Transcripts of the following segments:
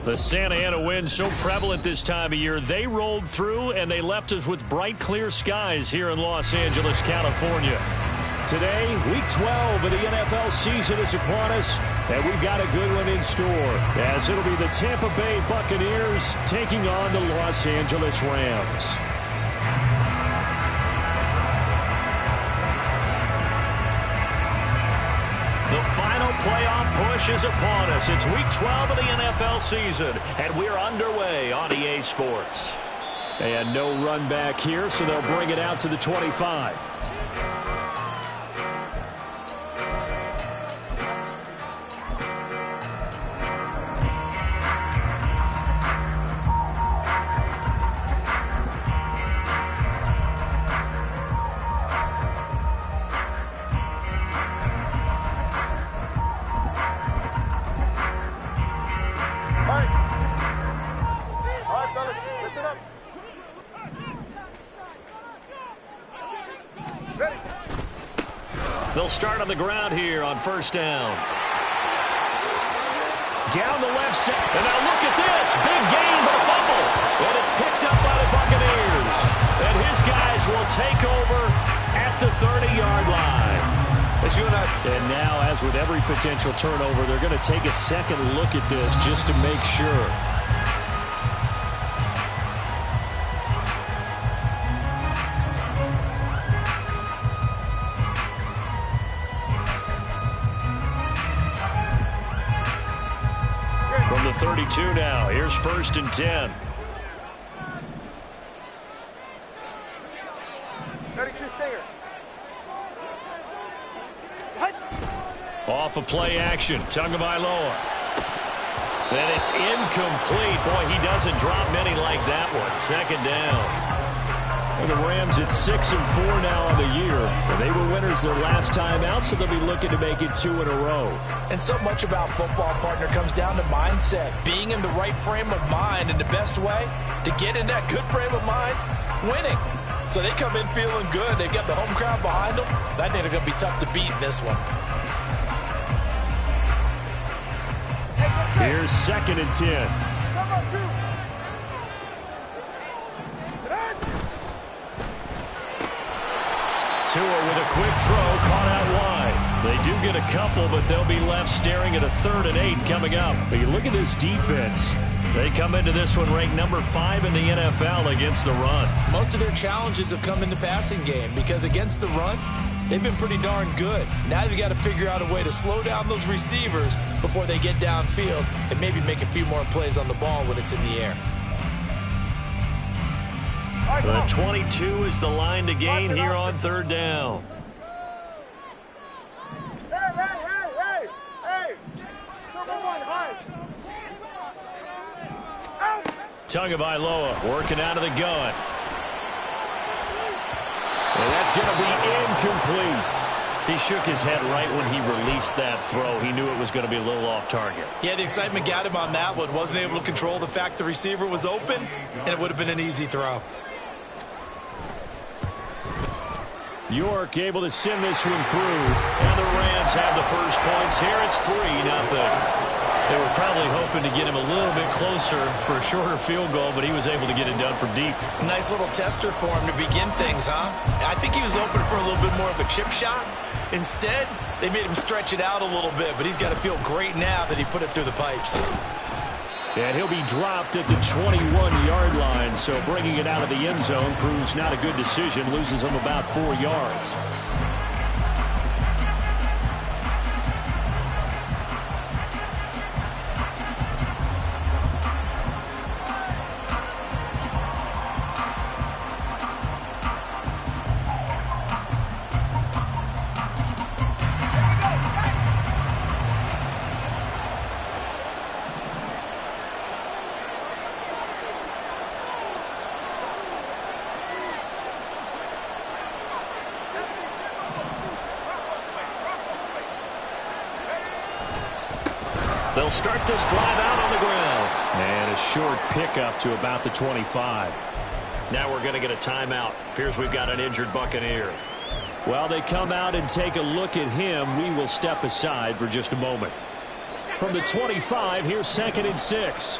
The Santa Ana wind so prevalent this time of year, they rolled through and they left us with bright, clear skies here in Los Angeles, California. Today, Week 12 of the NFL season is upon us, and we've got a good one in store, as it'll be the Tampa Bay Buccaneers taking on the Los Angeles Rams. The final playoff push is upon us. It's Week 12 of the NFL season, and we're underway on EA Sports. And no run back here, so they'll bring it out to the 25. They'll start on the ground here on first down. Down the left side. And now look at this. Big gain, but a fumble. And it's picked up by the Buccaneers. And his guys will take over at the 30-yard line. And now, as with every potential turnover, they're going to take a second look at this just to make sure. From the 32 now, here's first and 10. 32 stinger. Off of play action, Tagovailoa. And it's incomplete. Boy, he doesn't drop many like that one. Second down. And the Rams at 6-4 now on the year. And they were winners their last time out, so they'll be looking to make it 2 in a row. And so much about football, partner, comes down to mindset. Being in the right frame of mind, and the best way to get in that good frame of mind, winning. So they come in feeling good. They've got the home crowd behind them. I think they're going to be tough to beat in this one. Here's second and 10. Tua with a quick throw, caught out wide. They do get a couple, but they'll be left staring at a 3rd and 8 coming up. But you look at this defense. They come into this one ranked number 5 in the NFL against the run. Most of their challenges have come in the passing game because against the run, they've been pretty darn good. Now you've got to figure out a way to slow down those receivers before they get downfield and maybe make a few more plays on the ball when it's in the air. The 22 is the line to gain here on 3rd down. Tagovailoa working out of the gun. And that's going to be incomplete. He shook his head right when he released that throw. He knew it was going to be a little off target. Yeah, the excitement got him on that one. Wasn't able to control the fact the receiver was open, and it would have been an easy throw. York able to send this one through. And the Rams have the first points here. It's 3-0. They were probably hoping to get him a little bit closer for a shorter field goal, but he was able to get it done from deep. Nice little tester for him to begin things, huh? I think he was open for a little bit more of a chip shot. Instead, they made him stretch it out a little bit, but he's got to feel great now that he put it through the pipes. And he'll be dropped at the 21-yard line, so bringing it out of the end zone proves not a good decision, loses him about 4 yards. They'll start this drive out on the ground. And a short pickup to about the 25. Now we're going to get a timeout. Appears we've got an injured Buccaneer. While they come out and take a look at him, we will step aside for just a moment. From the 25, here's 2nd and 6.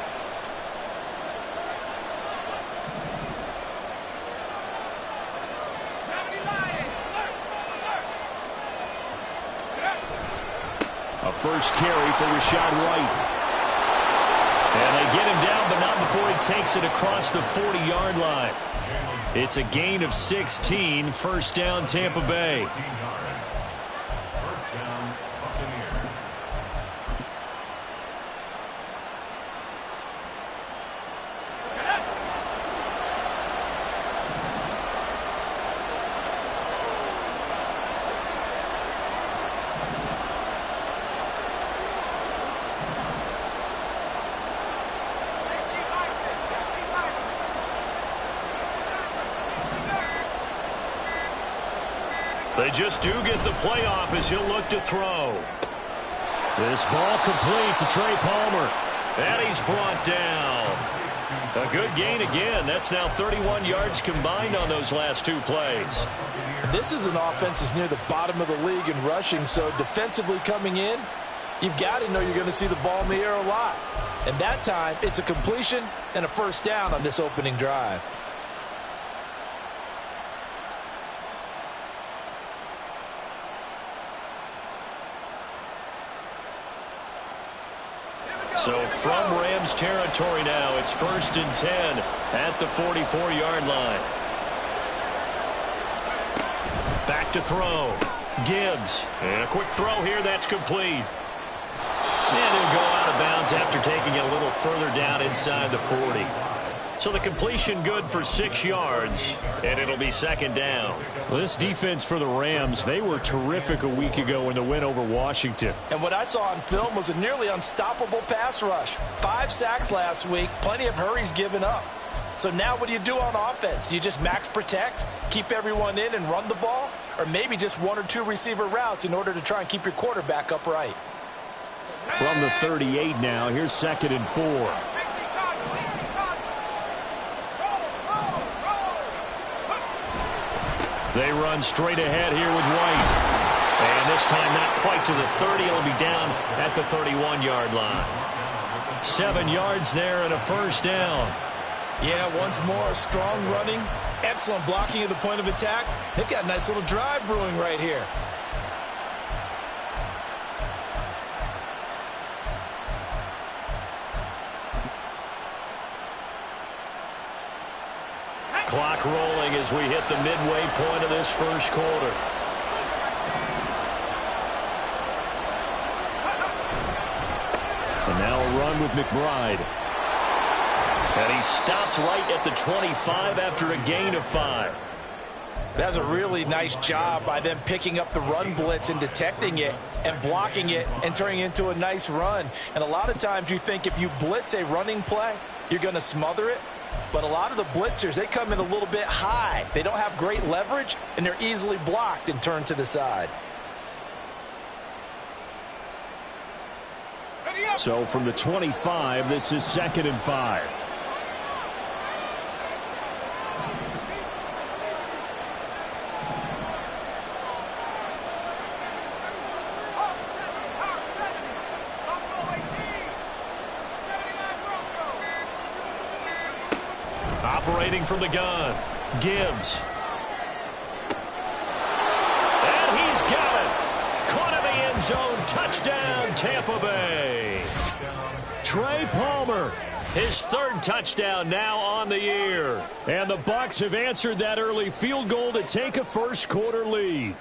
A first carry for Rashad White. And they get him down, but not before he takes it across the 40-yard line. It's a gain of 16, first down Tampa Bay. They just do get the playoff as he'll look to throw. This ball complete to Trey Palmer. And he's brought down. A good gain again. That's now 31 yards combined on those last 2 plays. This is an offense that's near the bottom of the league in rushing, so defensively coming in, you've got to know you're going to see the ball in the air a lot. And that time, it's a completion and a first down on this opening drive. So from Rams territory now, it's 1st and 10 at the 44-yard line. Back to throw. Gibbs. And a quick throw here. That's complete. And he'll go out of bounds after taking it a little further down inside the 40. So the completion good for 6 yards, and it'll be 2nd down. Well, this defense for the Rams, they were terrific a week ago in the win over Washington. And what I saw on film was a nearly unstoppable pass rush. 5 sacks last week, plenty of hurries given up. So now what do you do on offense? You just max protect, keep everyone in and run the ball, or maybe just 1 or 2 receiver routes in order to try and keep your quarterback upright. From the 38 now, here's 2nd and 4. They run straight ahead here with White. And this time not quite to the 30. It'll be down at the 31-yard line. 7 yards there and a first down. Yeah, once more, strong running, excellent blocking at the point of attack. They've got a nice little drive brewing right here. Clock rolling as we hit the midway point of this first quarter. And now a run with McBride. And he stopped right at the 25 after a gain of 5. That's a really nice job by them picking up the run blitz and detecting it and blocking it and turning it into a nice run. And a lot of times you think if you blitz a running play, you're going to smother it. But a lot of the blitzers, they come in a little bit high. They don't have great leverage, and they're easily blocked and turned to the side. So from the 25, this is 2nd and 5. Operating from the gun, Gibbs. And he's got it. Caught in the end zone. Touchdown, Tampa Bay. Trey Palmer, his 3rd touchdown now on the year. And the Bucs have answered that early field goal to take a first quarter lead.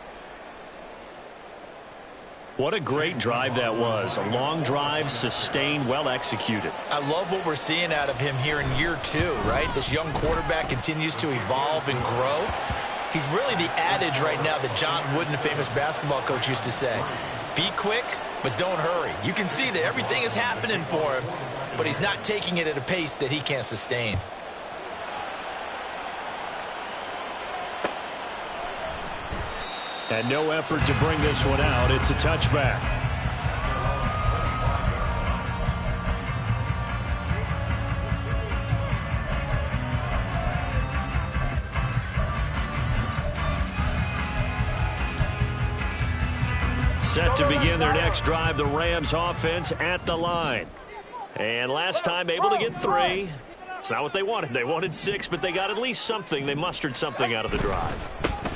What a great drive that was. A long drive, sustained, well executed. I love what we're seeing out of him here in year 2, right? This young quarterback continues to evolve and grow. He's really the adage right now that John Wooden, the famous basketball coach, used to say. Be quick, but don't hurry. You can see that everything is happening for him, but he's not taking it at a pace that he can't sustain. And no effort to bring this one out. It's a touchback. Set to begin their next drive, the Rams offense at the line. And last time able to get 3. It's not what they wanted. They wanted 6, but they got at least something. They mustered something out of the drive.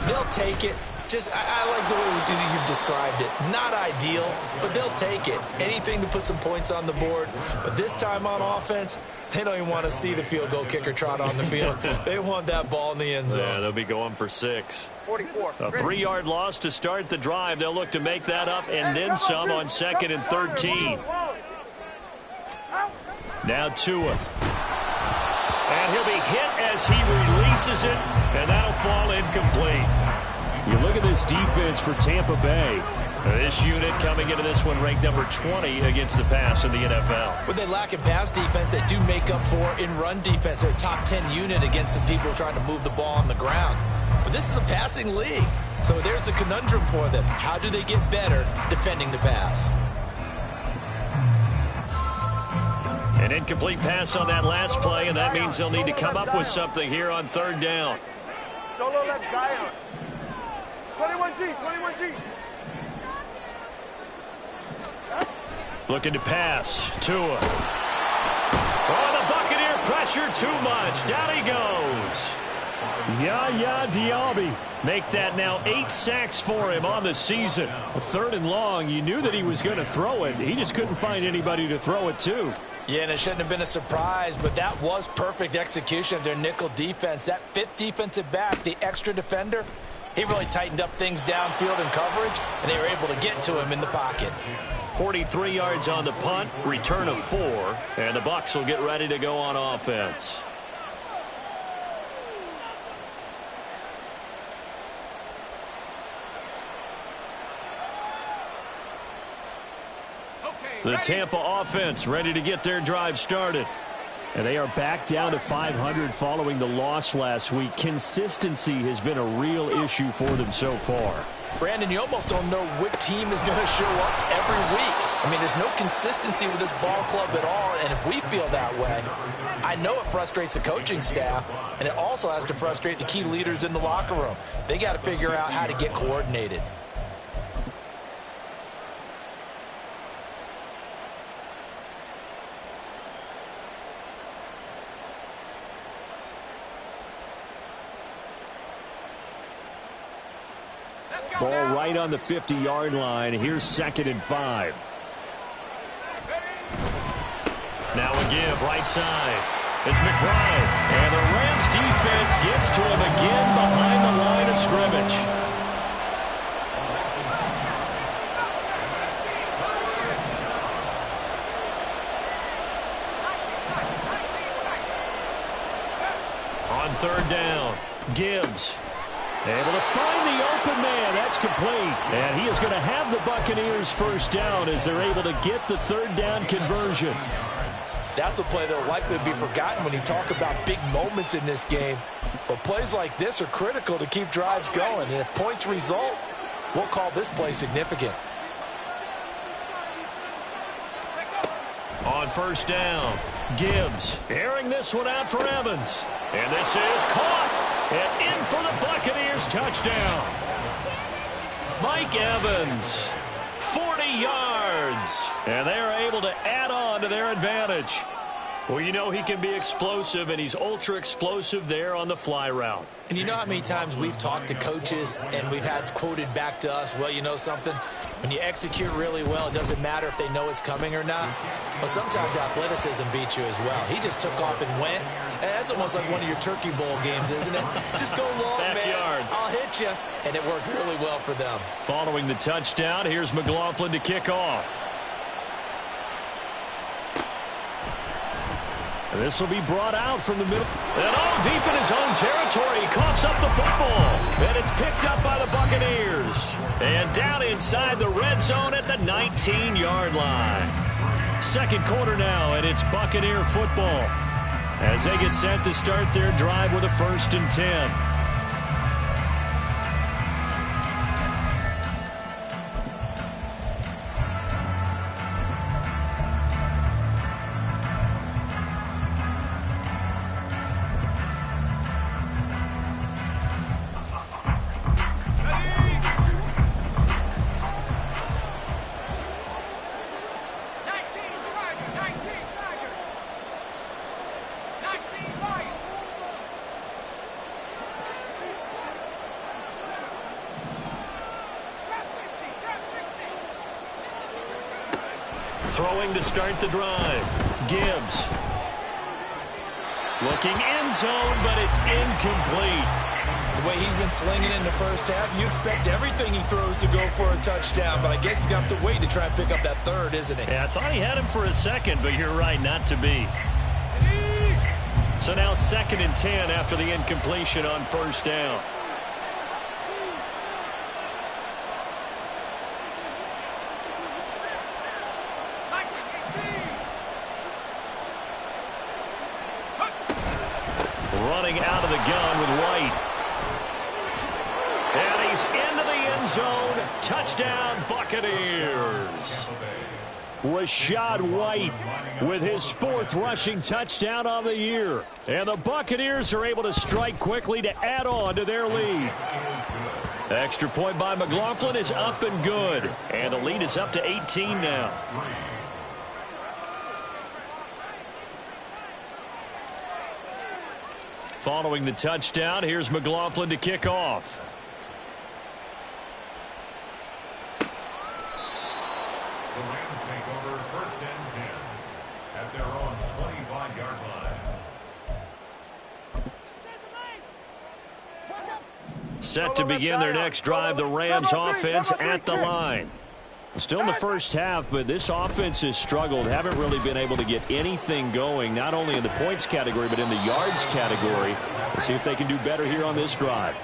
They'll take it. I like the way you've described it. Not ideal, but they'll take it. Anything to put some points on the board. But this time on offense, they don't even want to see the field goal kicker trot on the field. They want that ball in the end zone. Yeah, they'll be going for 6. 44. A 3-yard loss to start the drive. They'll look to make that up and then some on 2nd and 13. Now Tua. And he'll be hit as he releases it, and that'll fall incomplete. You look at this defense for Tampa Bay. This unit coming into this one ranked number 20 against the pass in the NFL. What they lack in pass defense, they do make up for in run defense. They're a top 10 unit against the people trying to move the ball on the ground. But this is a passing league, so there's a conundrum for them. How do they get better defending the pass? An incomplete pass on that last play, and that means they'll need to come up with something here on 3rd down. Solo left Zion. 21G, 21G. Looking to pass. Tua. Oh, the Buccaneer pressure too much. Down he goes. Yaya Diaby. Make that now 8 sacks for him on the season. A 3rd and long. You knew that he was going to throw it. He just couldn't find anybody to throw it to. Yeah, and it shouldn't have been a surprise, but that was perfect execution of their nickel defense. That 5th defensive back, the extra defender, he really tightened up things downfield in coverage, and they were able to get to him in the pocket. 43 yards on the punt, return of 4, and the Bucs will get ready to go on offense. The Tampa offense ready to get their drive started. And they are back down to 500 following the loss last week. Consistency has been a real issue for them so far. Brandon, you almost don't know what team is going to show up every week. I mean, there's no consistency with this ball club at all, and if we feel that way, I know it frustrates the coaching staff, and it also has to frustrate the key leaders in the locker room. They got to figure out how to get coordinated. Ball right on the 50-yard line. Here's 2nd and 5. Now a give, right side. It's McBride. And the Rams defense gets to him again behind the line of scrimmage. On 3rd down, Gibbs. Able to find the open man. That's complete. And he is going to have the Buccaneers 1st down as they're able to get the 3rd down conversion. That's a play that will likely be forgotten when you talk about big moments in this game. But plays like this are critical to keep drives going. And if points result, we'll call this play significant. On 1st down, Gibbs airing this one out for Evans. And this is caught. And in for the Buccaneers touchdown. Mike Evans, 40 yards. And they are able to add on to their advantage. Well, you know he can be explosive, and he's ultra explosive there on the fly route. And you know how many times we've talked to coaches and we've had quoted back to us, well, you know something? When you execute really well, it doesn't matter if they know it's coming or not. But sometimes athleticism beats you as well. He just took off and went. And that's almost like one of your Turkey Bowl games, isn't it? Just go long, Backyard. man. I'll hit you. And it worked really well for them. Following the touchdown, here's McLaughlin to kick off. This will be brought out from the middle. And all deep in his own territory. He coughs up the football. And it's picked up by the Buccaneers. And down inside the red zone at the 19-yard line. 2nd quarter now, and it's Buccaneer football as they get set to start their drive with a 1st and 10. Throwing to start the drive. Gibbs. Looking end zone, but it's incomplete. The way he's been slinging in the first half, you expect everything he throws to go for a touchdown, but I guess he's going to have to wait to try and pick up that third, isn't he? Yeah, I thought he had him for a second, but you're right, not to be. So now 2nd and 10 after the incompletion on first down. Running out of the gun with White. And he's into the end zone. Touchdown, Buccaneers. Rashad White with his 4th rushing touchdown on the year. And the Buccaneers are able to strike quickly to add on to their lead. Extra point by McLaughlin is up and good. And the lead is up to 18 now. Following the touchdown, here's McLaughlin to kick off. The Rams take over 1st and 10 at their own 25-yard line. Set to begin their next drive, the Rams offense at the line. Still in the first half, but this offense has struggled. Haven't really been able to get anything going, not only in the points category, but in the yards category. Let's see if they can do better here on this drive.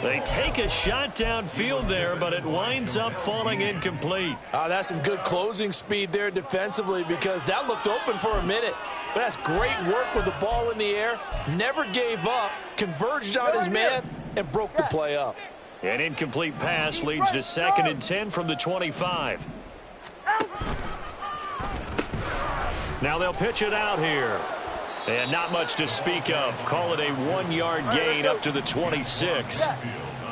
They take a shot downfield there, but it winds up falling incomplete. That's some good closing speed there defensively, because that looked open for a minute. But that's great work with the ball in the air. Never gave up, converged on his man, and broke the play up. An incomplete pass leads to 2nd and 10 from the 25. Now they'll pitch it out here. And not much to speak of. Call it a 1-yard gain up to the 26.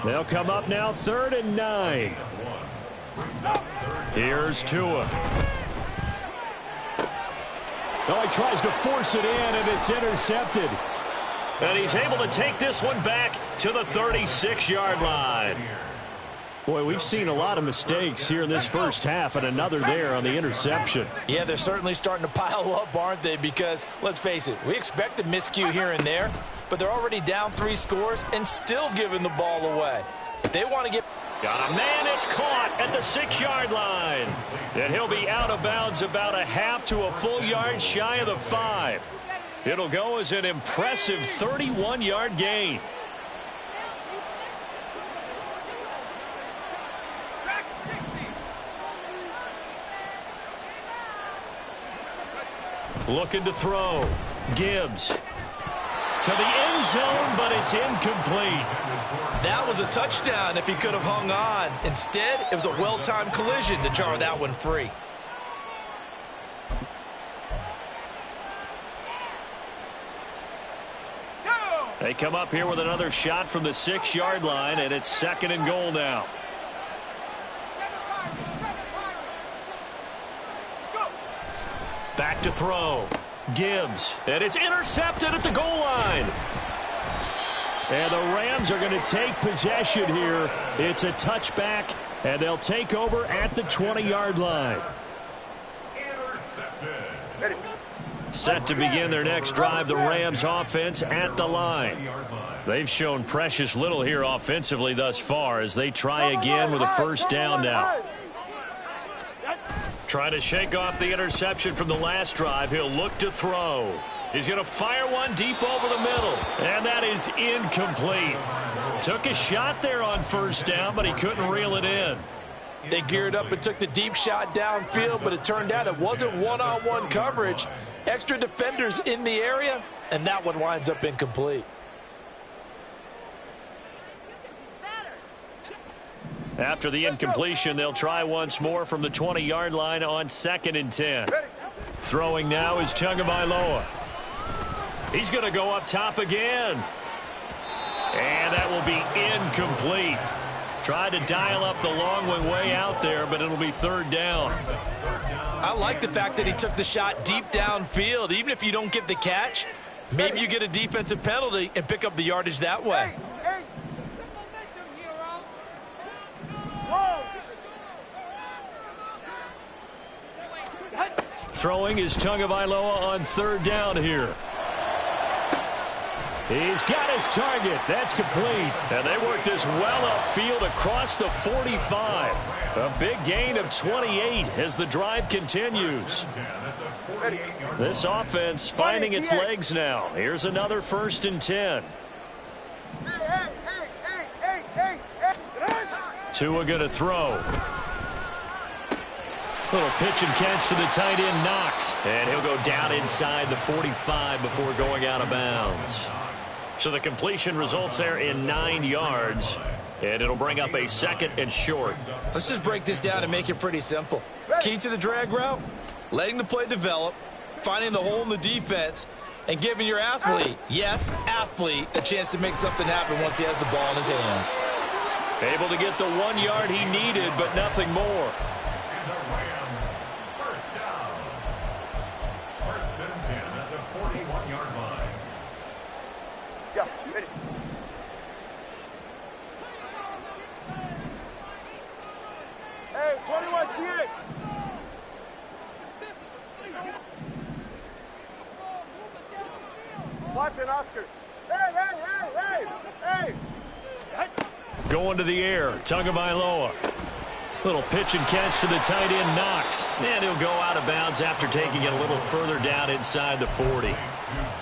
They'll come up now 3rd and 9. Here's Tua. Oh, he tries to force it in, and it's intercepted. And he's able to take this one back to the 36-yard line. Boy, we've seen a lot of mistakes here in this first half, and another there on the interception. Yeah, they're certainly starting to pile up, aren't they? Because, let's face it, we expect a miscue here and there, but they're already down 3 scores and still giving the ball away. They want to get... Got a man, it's caught at the 6-yard line. And he'll be out of bounds about a half to a full yard shy of the 5. It'll go as an impressive 31-yard gain. Looking to throw. Gibbs to the end zone, but it's incomplete. That was a touchdown if he could have hung on. Instead, it was a well-timed collision to jar that one free. They come up here with another shot from the 6-yard line, and it's 2nd and goal now. Back to throw. Gibbs. And it's intercepted at the goal line. And the Rams are going to take possession here. It's a touchback, and they'll take over at the 20-yard line. Intercepted. Set to begin their next drive, the Rams offense at the line. They've shown precious little here offensively thus far as they try again with a first down now. Trying to shake off the interception from the last drive. He'll look to throw. He's going to fire one deep over the middle. And that is incomplete. Took a shot there on first down, but he couldn't reel it in. They geared up and took the deep shot downfield, but it turned out it wasn't one-on-one coverage. Extra defenders in the area, and that one winds up incomplete. After the incompletion, they'll try once more from the 20-yard line on 2nd and 10. Throwing now is Tagovailoa. He's going to go up top again. And that will be incomplete. Tried to dial up the long one way out there, but it'll be 3rd down. I like the fact that he took the shot deep downfield. Even if you don't get the catch, maybe you get a defensive penalty and pick up the yardage that way. Throwing is Tagovailoa on third down here. He's got his target. That's complete. And they work this well upfield across the 45. A big gain of 28 as the drive continues. This offense finding its legs now. Here's another 1st and 10. Tua going to throw. Little pitch and catch to the tight end, Knox. And he'll go down inside the 45 before going out of bounds. So the completion results there in 9 yards. And it'll bring up a 2nd and short. Let's just break this down and make it pretty simple. Key to the drag route, letting the play develop, finding the hole in the defense, and giving your athlete, yes, athlete, a chance to make something happen once he has the ball in his hands. Able to get the 1 yard he needed, but nothing more. Watson, Oscar. Hey! Going to the air, Tagovailoa. Little pitch and catch to the tight end, Knox. And he'll go out of bounds after taking it a little further down inside the 40.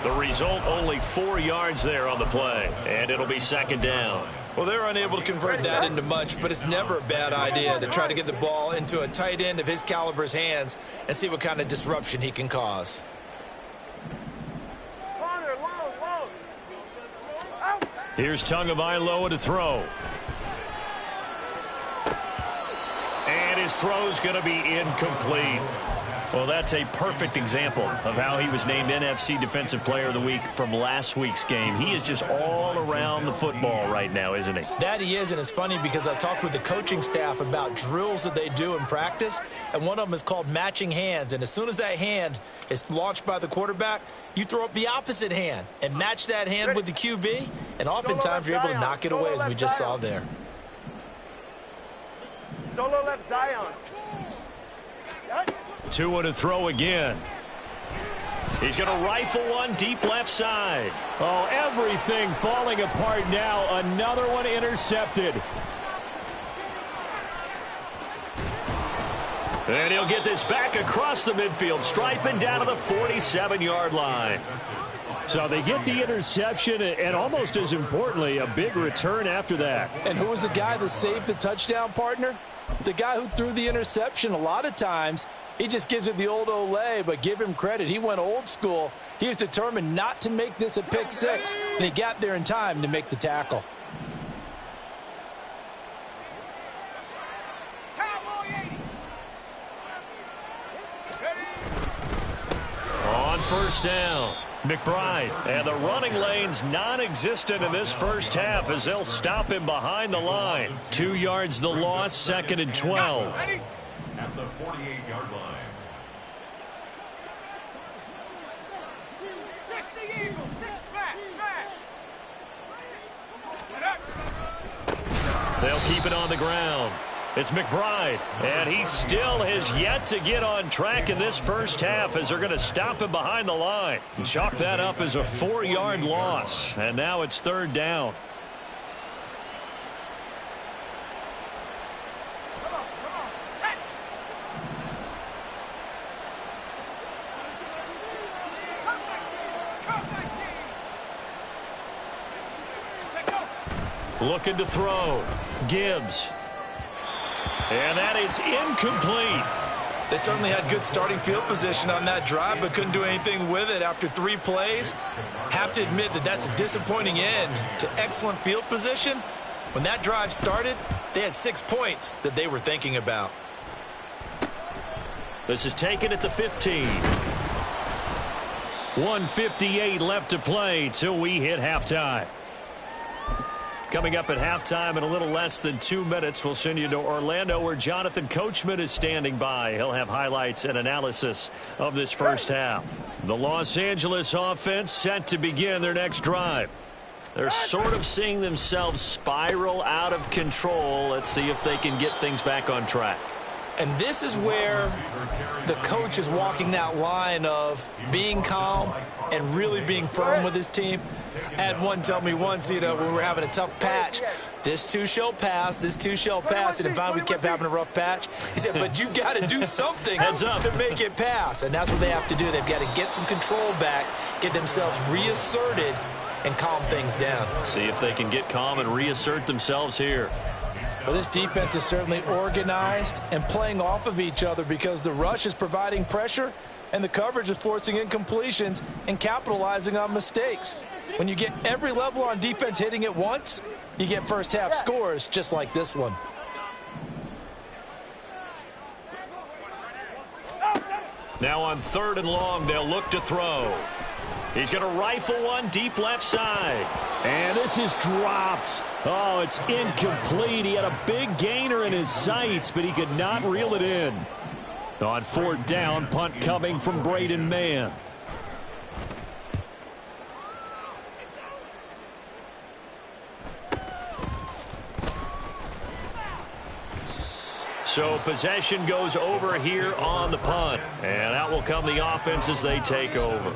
The result, only 4 yards there on the play. And it'll be 2nd down. Well, they're unable to convert that into much, but it's never a bad idea to try to get the ball into a tight end of his caliber's hands and see what kind of disruption he can cause. Here's Tagovailoa to throw. And his throw's going to be incomplete. Well, that's a perfect example of how he was named NFC Defensive Player of the Week from last week's game. He is just all around the football right now, isn't he? That he is, and it's funny because I talked with the coaching staff about drills that they do in practice, and one of them is called matching hands. And as soon as that hand is launched by the quarterback, you throw up the opposite hand and match that hand with the QB, and oftentimes you're able to knock it away, as we just saw there. Solo left Zion. Tua to throw again. He's going to rifle one deep left side. Oh, everything falling apart now. Another one intercepted. And he'll get this back across the midfield, striping down to the 47-yard line. So they get the interception, and almost as importantly, a big return after that. And who was the guy that saved the touchdown, partner? The guy who threw the interception. A lot of times, he just gives it the old Olay, but give him credit. He went old school. He was determined not to make this a pick six, and he got there in time to make the tackle. On 1st down, McBride. And the running lane's non-existent in this first half as they'll stop him behind the line. 2 yards the loss, 2nd and 12. At the 48-yard line. They'll keep it on the ground. It's McBride, and he still has yet to get on track in this first half as they're going to stop him behind the line. Chalk that up as a 4-yard loss, and now it's 3rd down. Looking to throw. Gibbs. And that is incomplete. They certainly had good starting field position on that drive, but couldn't do anything with it after 3 plays. Have to admit that that's a disappointing end to excellent field position. When that drive started, they had 6 points that they were thinking about. This is taken at the 15. 1:58 left to play till we hit halftime. Coming up at halftime in a little less than 2 minutes, we'll send you to Orlando where Jonathan Coachman is standing by. He'll have highlights and analysis of this first half. The Los Angeles offense set to begin their next drive. They're sort of seeing themselves spiral out of control. Let's see if they can get things back on track. And this is where the coach is walking that line of being calm and really being firm with his team. I had one tell me once, when we were having a tough patch, this too shall pass, this too shall pass. And finally we kept having a rough patch. He said, but you've got to do something to make it pass. And that's what they have to do. They've got to get some control back, get themselves reasserted, and calm things down. See if they can get calm and reassert themselves here. Well, this defense is certainly organized and playing off of each other because the rush is providing pressure and the coverage is forcing incompletions and capitalizing on mistakes. When you get every level on defense hitting at once, you get first half scores just like this one. Now on 3rd and long, they'll look to throw. He's going to rifle one deep left side. And this is dropped. Oh, it's incomplete. He had a big gainer in his sights, but he could not reel it in. On 4th down, punt coming from Braden Mann. So possession goes over here on the punt. And out will come the offense as they take over.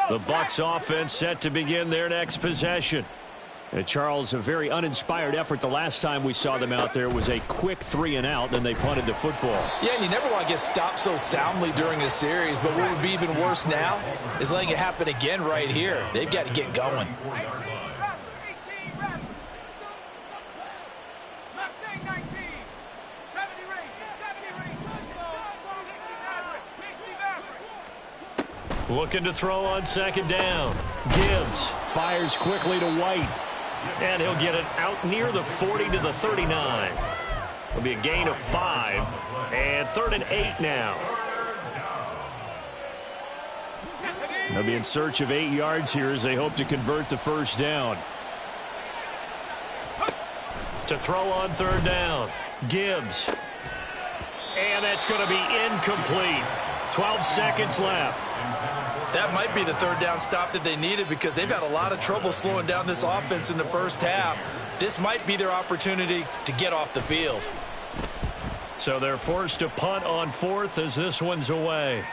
The Bucs offense set to begin their next possession. Charles, a very uninspired effort. The last time we saw them out there was a quick 3 and out, and they punted the football. Yeah, and you never want to get stopped so soundly during a series, but what would be even worse now is letting it happen again right here. They've got to get going. Looking to throw on 2nd down. Gibbs fires quickly to White. And he'll get it out near the 40 to the 39. It'll be a gain of 5. And 3rd and 8 now. They'll be in search of 8 yards here as they hope to convert the 1st down. To throw on 3rd down. Gibbs. And that's going to be incomplete. 12 seconds left. That might be the 3rd down stop that they needed because they've had a lot of trouble slowing down this offense in the first half. This might be their opportunity to get off the field. So they're forced to punt on 4th as this one's away.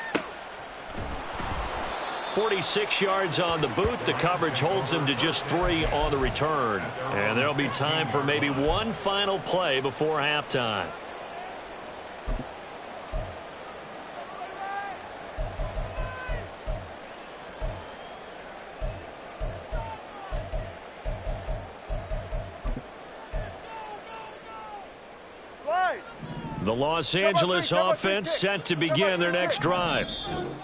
46 yards on the boot. The coverage holds them to just 3 on the return. And there'll be time for maybe one final play before halftime. The Los Angeles offense set to begin their next drive.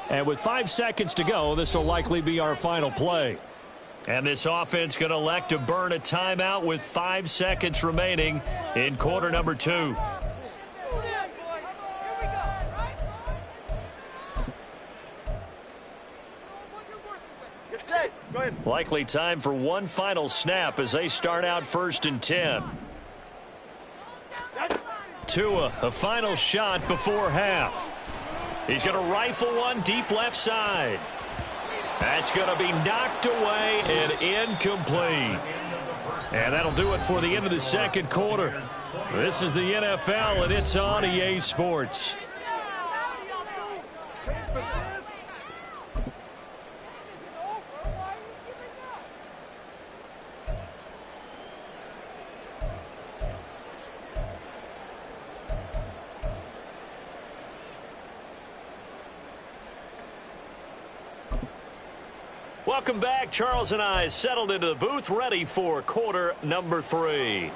And with 5 seconds to go, this will likely be our final play. And this offense going to elect to burn a timeout with 5 seconds remaining in quarter number 2. Likely time for one final snap as they start out 1st and 10. Tua, a final shot before half. He's going to rifle one deep left side. That's going to be knocked away and incomplete. And that'll do it for the end of the 2nd quarter. This is the NFL, and it's on EA Sports. Welcome back. Charles and I settled into the booth, ready for quarter number 3.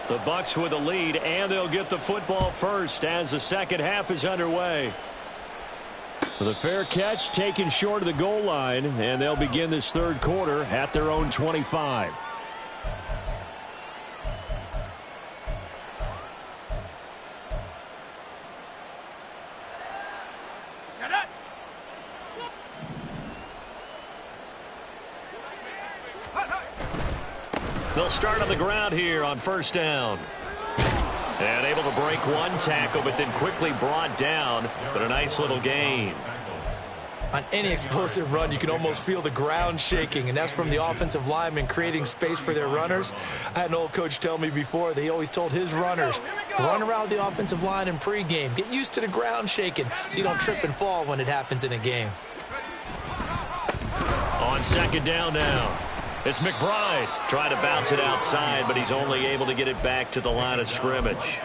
The Bucs with the lead, and they'll get the football first as the 2nd half is underway. The fair catch taken short of the goal line, and they'll begin this 3rd quarter at their own 25. They'll start on the ground here on first down. And able to break one tackle, but then quickly brought down. But a nice little gain. On any explosive run, you can almost feel the ground shaking, and that's from the offensive linemen creating space for their runners. I had an old coach tell me before, he always told his runners, run around the offensive line in pregame. Get used to the ground shaking so you don't trip and fall when it happens in a game. On second down now, it's McBride. Trying to bounce it outside, but he's only able to get it back to the line of scrimmage.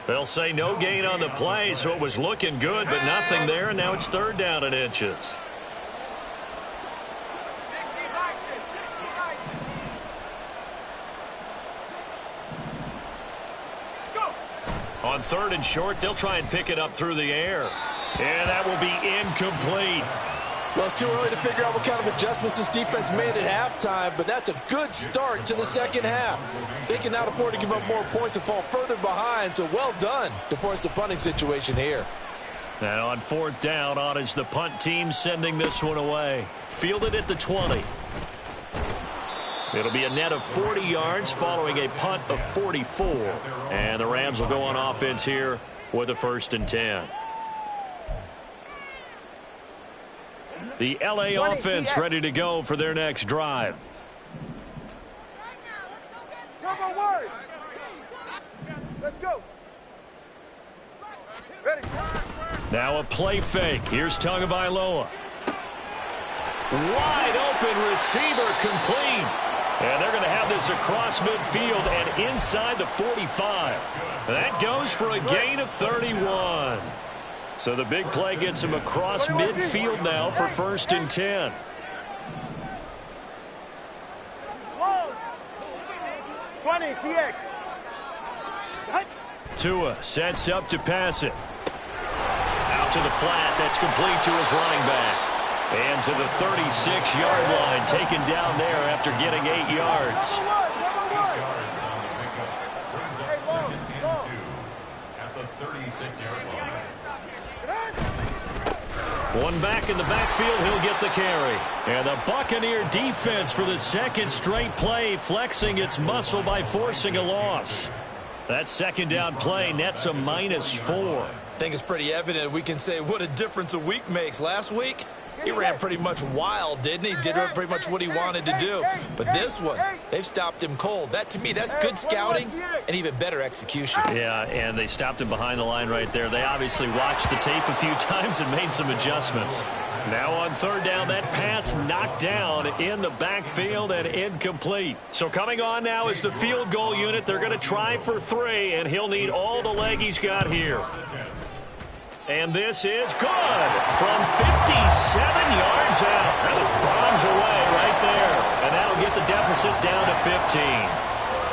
They'll say no gain on the play, so it was looking good, but nothing there, and now it's third down and inches. On third and short, they'll try and pick it up through the air. And that will be incomplete. Well, it's too early to figure out what kind of adjustments this defense made at halftime, but that's a good start to the second half. They can now afford to give up more points and fall further behind, so well done to force the punting situation here. And on fourth down, on is the punt team sending this one away. Fielded at the 20. It'll be a net of 40 yards following a punt of 44. And the Rams will go on offense here with a 1st and 10. The LA offense ready to go for their next drive. Let's go. Ready. Now a play fake. Here's Tagovailoa. Wide open receiver complete. And they're going to have this across midfield and inside the 45. That goes for a gain of 31. So the big play gets him across midfield now for 1st and 10. Tua sets up to pass it. Out to the flat. That's complete to his running back. And to the 36-yard line, taken down there after getting 8 yards. At the 36-yard line. One back in the backfield, he'll get the carry. And the Buccaneer defense for the second straight play, flexing its muscle by forcing a loss. That second down play nets a -4. I think it's pretty evident we can say what a difference a week makes. Last week, he ran pretty much wild, didn't he? Did pretty much what he wanted to do. But this one, they've stopped him cold. That, to me, that's good scouting and even better execution. Yeah, and they stopped him behind the line right there. They obviously watched the tape a few times and made some adjustments. Now on third down, that pass knocked down in the backfield and incomplete. So coming on now is the field goal unit. They're going to try for 3, and he'll need all the leg he's got here. And this is good from 57 yards out. That was bombs away right there. And that'll get the deficit down to 15.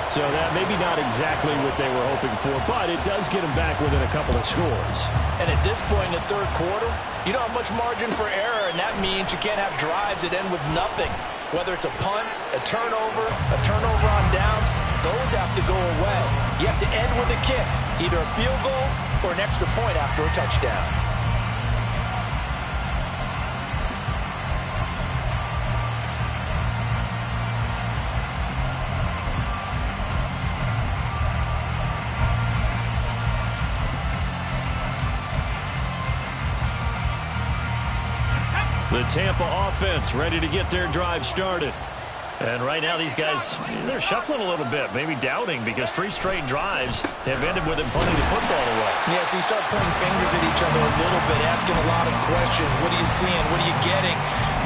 So that maybe not exactly what they were hoping for, but it does get them back within a couple of scores. And at this point in the third quarter, you don't have much margin for error, and that means you can't have drives that end with nothing. Whether it's a punt, a turnover on downs, those have to go away. You have to end with a kick, either a field goal or an extra point after a touchdown. The Tampa offense ready to get their drive started. And right now these guys, they're shuffling a little bit, maybe doubting, because 3 straight drives have ended with them punting the football away. Yeah, so you start pointing fingers at each other a little bit, asking a lot of questions. What are you seeing? What are you getting?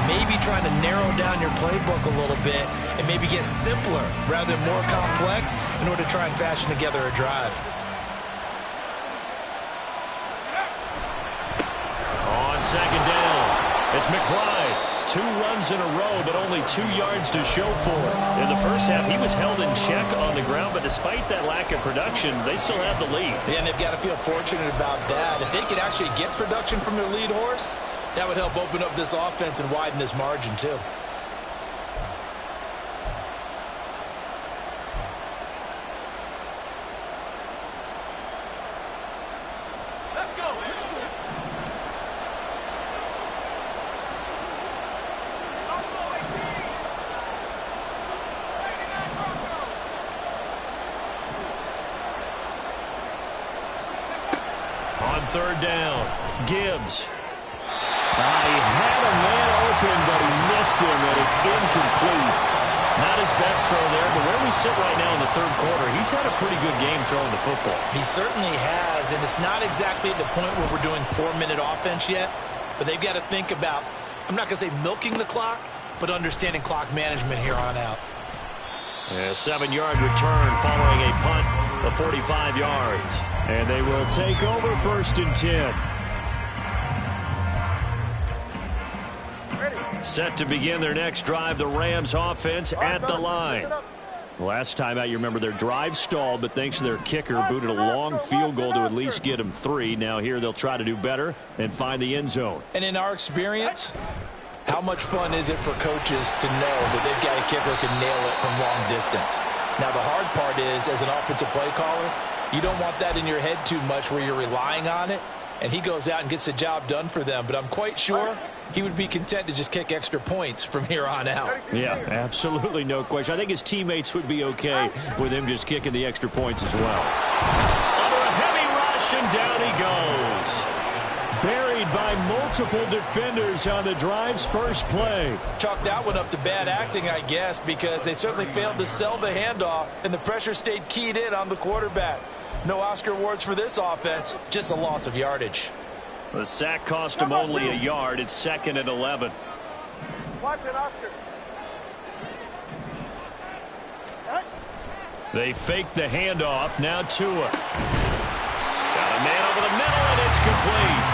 Maybe trying to narrow down your playbook a little bit and maybe get simpler rather than more complex in order to try and fashion together a drive. On second down, it's McBride. 2 runs in a row, but only 2 yards to show for it. In the first half, he was held in check on the ground, but despite that lack of production, they still have the lead. Yeah, and they've got to feel fortunate about that. If they could actually get production from their lead horse, that would help open up this offense and widen this margin, too. third down. Gibbs. He had a man open, but he missed him, and it's incomplete. Not his best throw there, but where we sit right now in the third quarter, he's had a pretty good game throwing the football. He certainly has, and it's not exactly at the point where we're doing 4-minute offense yet, but they've got to think about, I'm not going to say milking the clock, but understanding clock management here on out. A 7-yard return following a punt of 45 yards. And they will take over 1st and 10. Set to begin their next drive, the Rams offense at the line. Last time out, you remember their drive stalled, but thanks to their kicker, booted a long field goal to at least get them 3. Now here they'll try to do better and find the end zone. And in our experience, how much fun is it for coaches to know that they've got a kicker who can nail it from long distance? Now the hard part is, as an offensive play caller, you don't want that in your head too much where you're relying on it, and he goes out and gets the job done for them. But I'm quite sure he would be content to just kick extra points from here on out. Yeah, absolutely no question. I think his teammates would be okay with him just kicking the extra points as well. Under a heavy rush, and down he goes. Buried by multiple defenders on the drive's first play. Chalk that one up to bad acting, I guess, because they certainly failed to sell the handoff, and the pressure stayed keyed in on the quarterback. No Oscar awards for this offense, just a loss of yardage. The sack cost him only a yard. It's 2nd and 11. Watch it, Oscar. They fake the handoff. Now Tua. Got a man over the middle, and it's complete.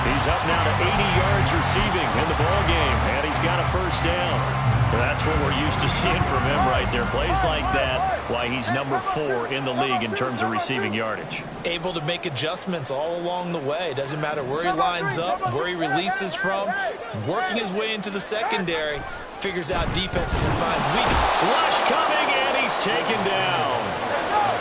He's up now to 80 yards receiving in the ball game, and he's got a first down. That's what we're used to seeing from him right there. Plays like that, why he's number 4 in the league in terms of receiving yardage. Able to make adjustments all along the way. Doesn't matter where he lines up, where he releases from. Working his way into the secondary. Figures out defenses and finds weaks. Rush coming, and he's taken down.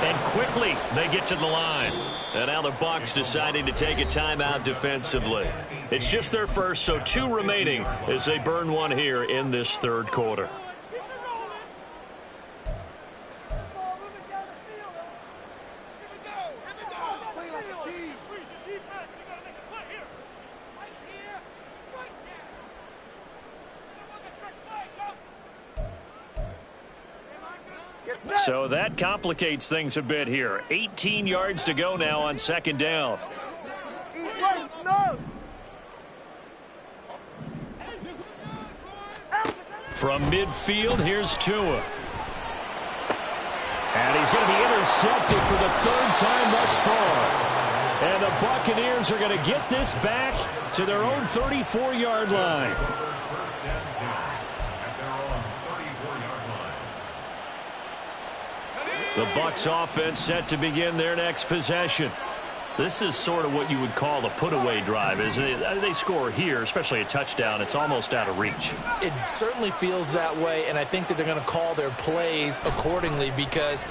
And quickly, they get to the line. And now the Bucs deciding to take a timeout defensively. It's just their first, so 2 remaining as they burn one here in this third quarter. So that complicates things a bit here. 18 yards to go now on 2nd down. From midfield, here's Tua. And he's going to be intercepted for the 3rd time thus far. And the Buccaneers are going to get this back to their own 34-yard line. The Bucs offense set to begin their next possession. This is sort of what you would call a put-away drive, isn't it? They score here, especially a touchdown. It's almost out of reach. It certainly feels that way, and I think that they're going to call their plays accordingly, because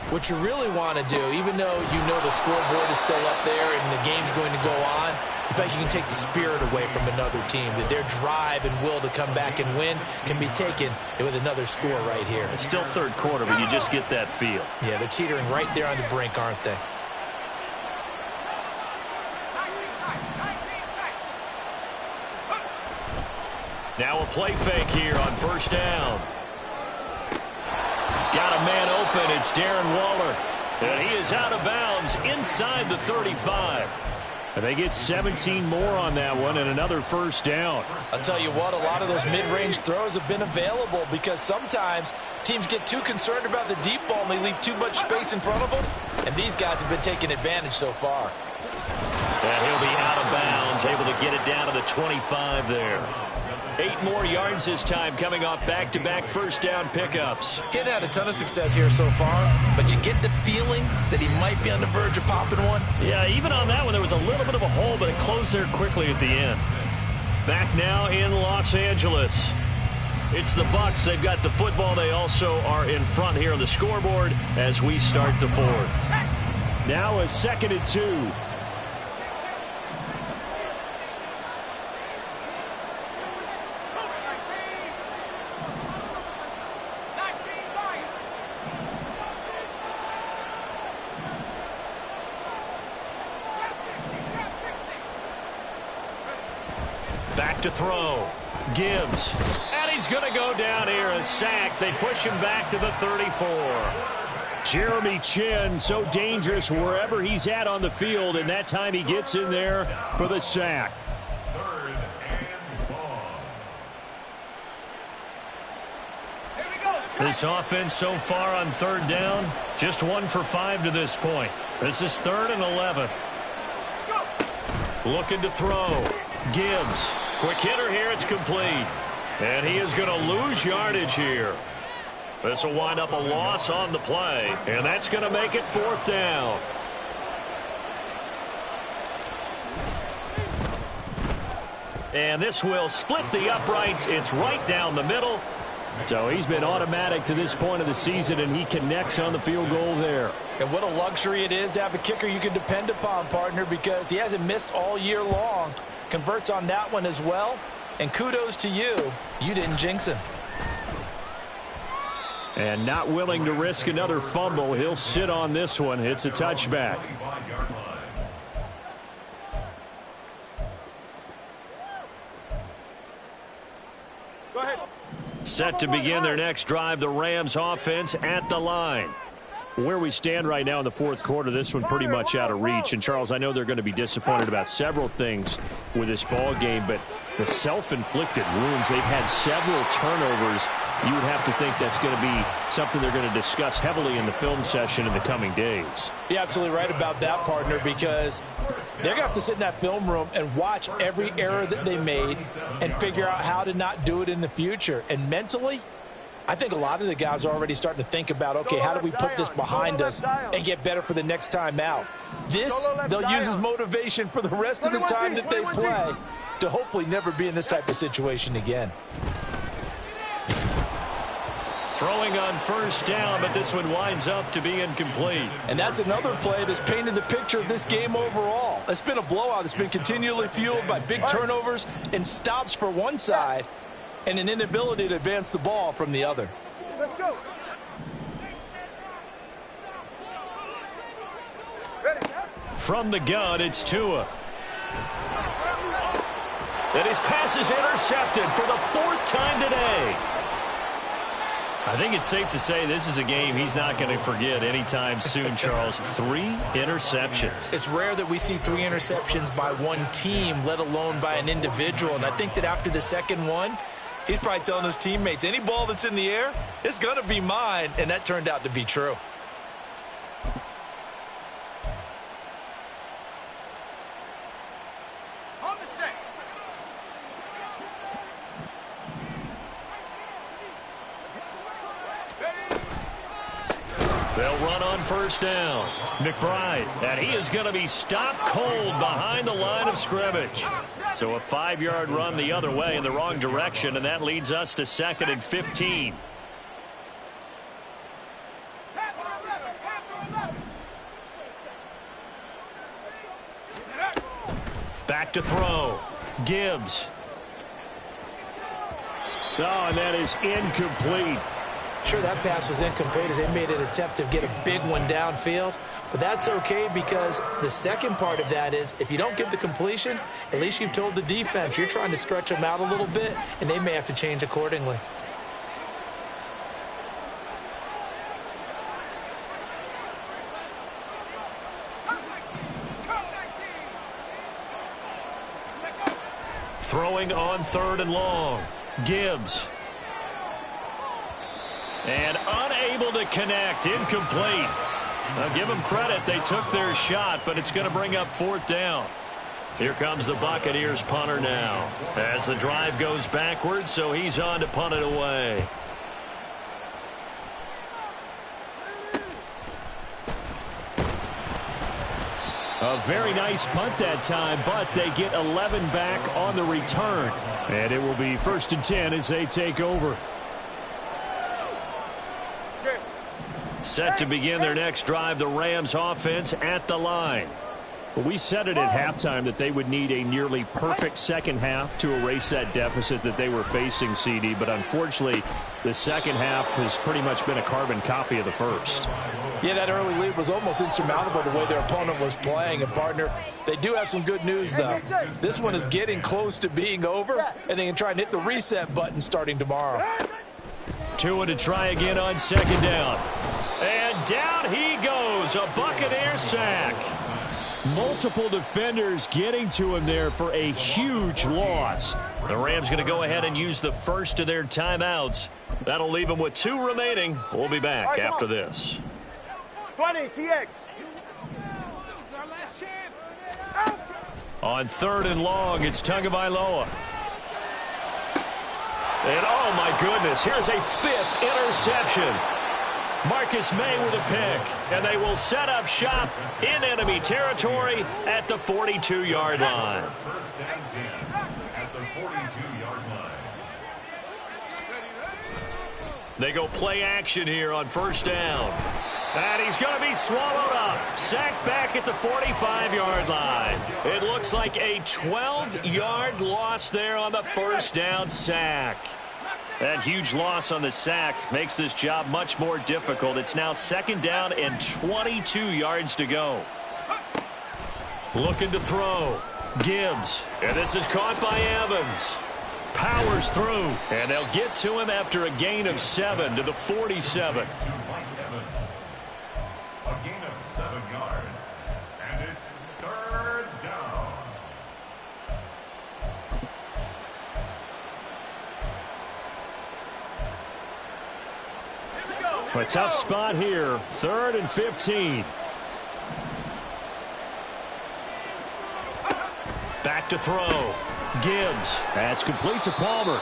what you really want to do, even though you know the scoreboard is still up there and the game's going to go on, in fact, you can take the spirit away from another team, that their drive and will to come back and win can be taken with another score right here. It's still third quarter, but you just get that feel. Yeah, they're teetering right there on the brink, aren't they? Now a play fake here on 1st down. Got a man open. It's Darren Waller. And he is out of bounds inside the 35. And they get 17 more on that one and another 1st down. I'll tell you what, a lot of those mid-range throws have been available, because sometimes teams get too concerned about the deep ball and they leave too much space in front of them. And these guys have been taking advantage so far. And he'll be out of bounds, able to get it down to the 25 there. 8 more yards this time, coming off back-to-back 1st down pickups. He's had a ton of success here so far, but you get the feeling that he might be on the verge of popping one. Yeah, even on that one, there was a little bit of a hole, but it closed there quickly at the end. Back now in Los Angeles. It's the Bucs. They've got the football. They also are in front here on the scoreboard as we start the 4th. Now a 2nd and 2. Back to throw. Gibbs. And he's going to go down here. A sack. They push him back to the 34. Jeremy Chinn, so dangerous wherever he's at on the field, and that time he gets in there for the sack. Third and long. This offense so far on third down, just 1 for 5 to this point. This is 3rd and 11. Looking to throw. Gibbs. Quick hitter here. It's complete. And he is going to lose yardage here. This will wind up a loss on the play. And that's going to make it 4th down. And this will split the uprights. It's right down the middle. So he's been automatic to this point of the season, and he connects on the field goal there. And what a luxury it is to have a kicker you can depend upon, partner, because he hasn't missed all year long. Converts on that one as well. And kudos to you. You didn't jinx him. And not willing to risk another fumble. He'll sit on this one. It's a touchback. 25-yard line. Go ahead. Set to begin their next drive, the Rams offense at the line. Where we stand right now in the 4th quarter, this one pretty much out of reach. And, Charles, I know they're going to be disappointed about several things with this ball game, but the self-inflicted wounds, they've had several turnovers. You would have to think that's going to be something they're going to discuss heavily in the film session in the coming days. You're absolutely right about that, partner, because they're going to have to sit in that film room and watch every error that they made and figure out how to not do it in the future. And mentally, I think a lot of the guys are already starting to think about, okay, how do we put this behind us and get better for the next time out? This, they'll use as motivation for the rest of the time that they play to hopefully never be in this type of situation again. Throwing on 1st down, but this one winds up to be incomplete. And that's another play that's painted the picture of this game overall. It's been a blowout. It's been continually fueled by big turnovers and stops for one side and an inability to advance the ball from the other. Let's go. Ready. From the gun, it's Tua. And his pass is intercepted for the 4th time today. I think it's safe to say this is a game he's not going to forget anytime soon, Charles. 3 interceptions. It's rare that we see 3 interceptions by one team, let alone by an individual. And I think that after the second one, he's probably telling his teammates, any ball that's in the air, it's going to be mine. And that turned out to be true. They'll run on 1st down. McBride, and he is going to be stopped cold behind the line of scrimmage. So a 5-yard run the other way in the wrong direction, and that leads us to 2nd and 15. Back to throw. Gibbs. Oh, and that is incomplete. Sure, that pass was incomplete as they made an attempt to get a big one downfield. But that's okay because the second part of that is if you don't get the completion, at least you've told the defense you're trying to stretch them out a little bit, and they may have to change accordingly. Throwing on 3rd and long. Gibbs. And unable to connect. Incomplete. Now give them credit. They took their shot, but it's going to bring up 4th down. Here comes the Buccaneers punter now. As the drive goes backwards, so he's on to punt it away. A very nice punt that time, but they get 11 back on the return. And it will be 1st and 10 as they take over. Set to begin their next drive, the Rams offense at the line. Well, we said it at halftime that they would need a nearly perfect second half to erase that deficit that they were facing, CD. But unfortunately, the second half has pretty much been a carbon copy of the first. Yeah, that early lead was almost insurmountable the way their opponent was playing. And, partner, they do have some good news, though. This one is getting close to being over, and they can try and hit the reset button starting tomorrow. Tua to try again on second down. And down he goes, a Buccaneer sack. Multiple defenders getting to him there for a huge loss. The Rams going to go ahead and use the first of their timeouts. That'll leave them with 2 remaining. We'll be back after this. 20, TX. On 3rd and long, it's Tagovailoa. And oh my goodness, here's a 5th interception. Marcus May with a pick, and they will set up shop in enemy territory at the 42-yard line. First and 10 at the 42-yard line. They go play action here on first down. And he's going to be swallowed up. Sacked back at the 45-yard line. It looks like a 12-yard loss there on the first down sack. That huge loss on the sack makes this job much more difficult. It's now 2nd down and 22 yards to go. Looking to throw. Gibbs. And this is caught by Evans. Powers through. And they'll get to him after a gain of 7 to the 47. A gain of 7 yards, and it's 3rd down. A tough spot here. 3rd and 15. Back to throw. Gibbs. That's complete to Palmer.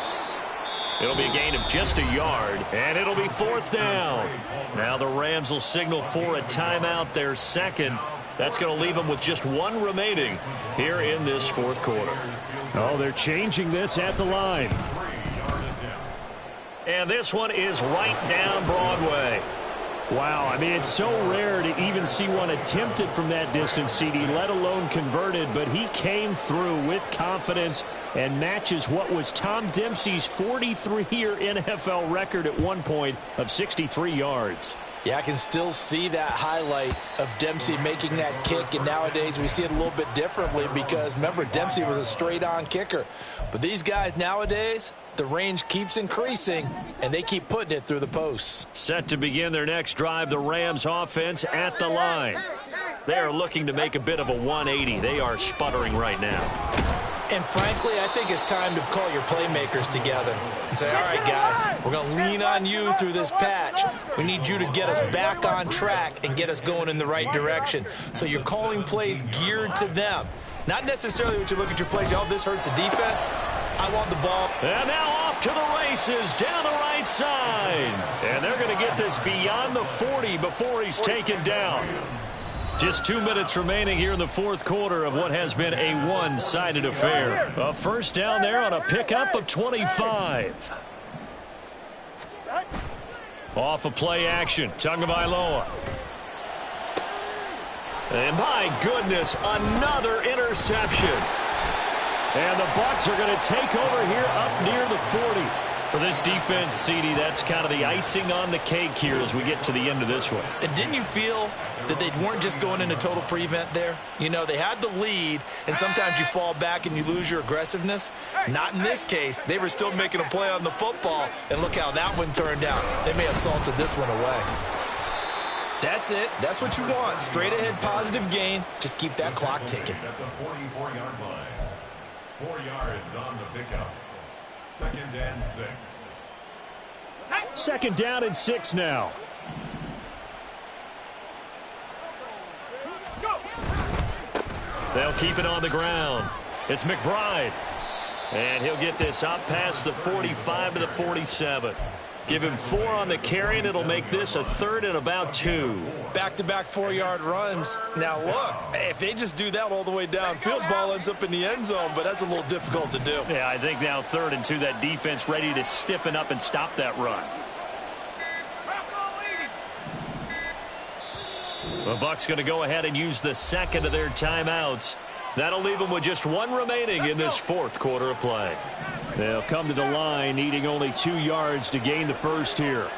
It'll be a gain of just a yard, and it'll be 4th down. Now the Rams will signal for a timeout, their second. That's going to leave them with just 1 remaining here in this 4th quarter. Oh, they're changing this at the line. And this one is right down Broadway. Wow, I mean, it's so rare to even see one attempted from that distance, CD, let alone converted, but he came through with confidence and matches what was Tom Dempsey's 43-year NFL record at one point of 63 yards. Yeah, I can still see that highlight of Dempsey making that kick, and nowadays we see it a little bit differently because, remember, Dempsey was a straight-on kicker. But these guys nowadays, the range keeps increasing, and they keep putting it through the posts. Set to begin their next drive, the Rams offense at the line. They are looking to make a bit of a 180. They are sputtering right now. And frankly, I think it's time to call your playmakers together and say, all right, guys, we're going to lean on you through this patch. We need you to get us back on track and get us going in the right direction. So you're calling plays geared to them. Not necessarily what you look at your plays, oh, this hurts the defense. I want the ball. And now off to the races down the right side. And they're going to get this beyond the 40 before he's taken down. Just 2 minutes remaining here in the 4th quarter of what has been a one-sided affair. A first down there on a pickup of 25. Off of play action, Tagovailoa. And my goodness, another interception. And the Bucs are going to take over here up near the 40. For this defense, CD, that's kind of the icing on the cake here as we get to the end of this one. And didn't you feel that they weren't just going into total prevent there? You know, they had the lead, and sometimes you fall back and you lose your aggressiveness. Not in this case. They were still making a play on the football, and look how that one turned out. They may have salted this one away. That's it. That's what you want. Straight ahead positive gain. Just keep that clock ticking. At the 44-yard line. 4 yards on the pickup. 2nd and 6. 2nd down and 6 now. They'll keep it on the ground. It's McBride. And he'll get this up past the 45 to the 47. Give him 4 on the carry, and it'll make this a 3rd and about 2. Back-to-back 4-yard runs. Now, look, if they just do that all the way downfield, ball ends up in the end zone, but that's a little difficult to do. Yeah, I think now 3rd and 2, that defense ready to stiffen up and stop that run. The Bucs going to go ahead and use the second of their timeouts. That'll leave them with just 1 remaining in this 4th quarter of play. They'll come to the line, needing only 2 yards to gain the first here.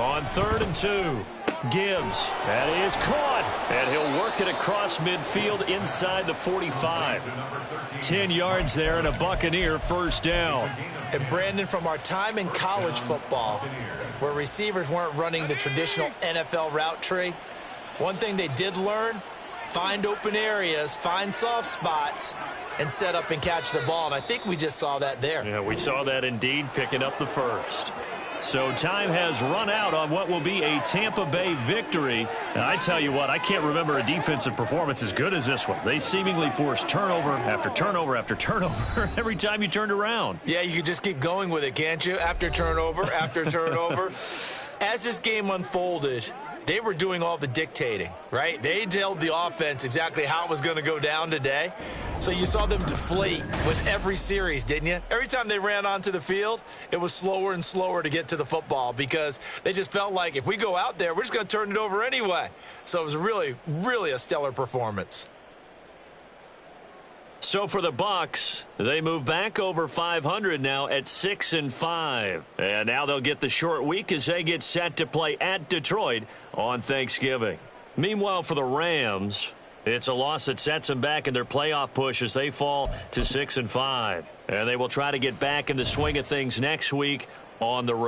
On 3rd and 2. Gibbs. That is caught. And he'll work it across midfield inside the 45. 10 yards there and a Buccaneer first down. And Brandon, from our time in college football, where receivers weren't running the traditional NFL route tree, one thing they did learn, find open areas, find soft spots, and set up and catch the ball. And I think we just saw that there. Yeah, we saw that indeed, picking up the first. So time has run out on what will be a Tampa Bay victory. And I tell you what, I can't remember a defensive performance as good as this one. They seemingly forced turnover after turnover after turnover every time you turned around. Yeah, you could just keep going with it, can't you? After turnover, after turnover. As this game unfolded, they were doing all the dictating, right? They told the offense exactly how it was going to go down today. So you saw them deflate with every series, didn't you? Every time they ran onto the field, it was slower and slower to get to the football because they just felt like if we go out there, we're just going to turn it over anyway. So it was really, really a stellar performance. So for the Bucs, they move back over 500 now at 6-5. And now they'll get the short week as they get set to play at Detroit on Thanksgiving. Meanwhile, for the Rams, it's a loss that sets them back in their playoff push as they fall to 6-5. And they will try to get back in the swing of things next week on the road.